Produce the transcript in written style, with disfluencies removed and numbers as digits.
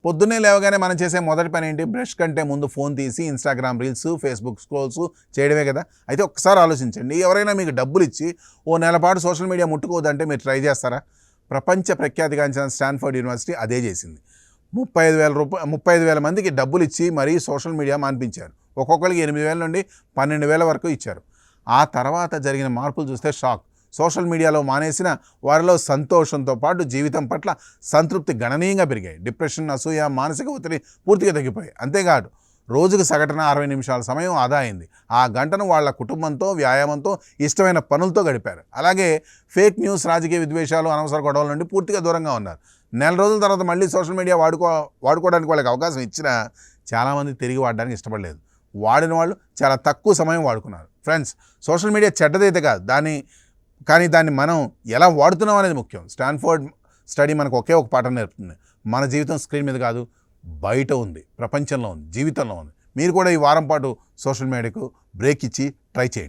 పొద్దున్నే లేవగానే మనం చేసే మొదటి పని ఏంటి? బ్రష్ కంటే ముందు ఫోన్ తీసి ఇన్‌స్టాగ్రామ్ రీల్స్, ఫేస్‌బుక్ స్క్రోల్స్ చేయడమే కదా! అయితే ఒక్కసారి ఆలోచించండి. ఎవరైనా మీకు డబ్బులిచ్చి ఓ నెల పాటు సోషల్ మీడియా ముట్టుకోవద్దంటే మీరు ట్రై చేస్తారా? ప్రపంచ ప్రఖ్యాతిగాంచిన స్టాన్ఫర్డ్ యూనివర్సిటీ అదే చేసింది. 35,000 మందికి డబ్బులిచ్చి మరీ సోషల్ మీడియా మాన్పించారు. ఒక్కొక్కరికి 8,000 నుండి 12,000 వరకు ఇచ్చారు. ఆ తర్వాత జరిగిన మార్పులు చూస్తే షాక్. సోషల్ మీడియాలో మానేసిన వారిలో సంతోషంతో పాటు జీవితం పట్ల సంతృప్తి గణనీయంగా పెరిగాయి. డిప్రెషన్, అసూయ, మానసిక ఒత్తిడి పూర్తిగా తగ్గిపోయాయి. అంతేకాదు రోజుకు సగటున 60 నిమిషాల సమయం ఆదా అయింది. ఆ గంటను వాళ్ళ కుటుంబంతో, వ్యాయామంతో, ఇష్టమైన పనులతో గడిపారు. అలాగే ఫేక్ న్యూస్, రాజకీయ విద్వేషాలు, అనవసర గొడవల నుండి పూర్తిగా దూరంగా ఉన్నారు. నెల రోజుల తర్వాత మళ్ళీ సోషల్ మీడియా వాడుకోవడానికి వాళ్ళకి అవకాశం ఇచ్చినా చాలామంది తిరిగి వాడడానికి ఇష్టపడలేదు. వాడిన వాళ్ళు చాలా తక్కువ సమయం వాడుకున్నారు. ఫ్రెండ్స్, సోషల్ మీడియా చెడ్డదైతే కాదు, కానీ దాన్ని మనం ఎలా వాడుతున్నాం అనేది ముఖ్యం. స్టాన్ఫోర్డ్ స్టడీ మనకు ఒకే ఒక పాఠం నేర్పుతుంది. మన జీవితం స్క్రీన్ మీద కాదు, బయట ఉంది, ప్రపంచంలో ఉంది, జీవితంలో ఉంది. మీరు కూడా ఈ వారం పాటు సోషల్ మీడియాకు బ్రేక్ ఇచ్చి ట్రై చేయండి.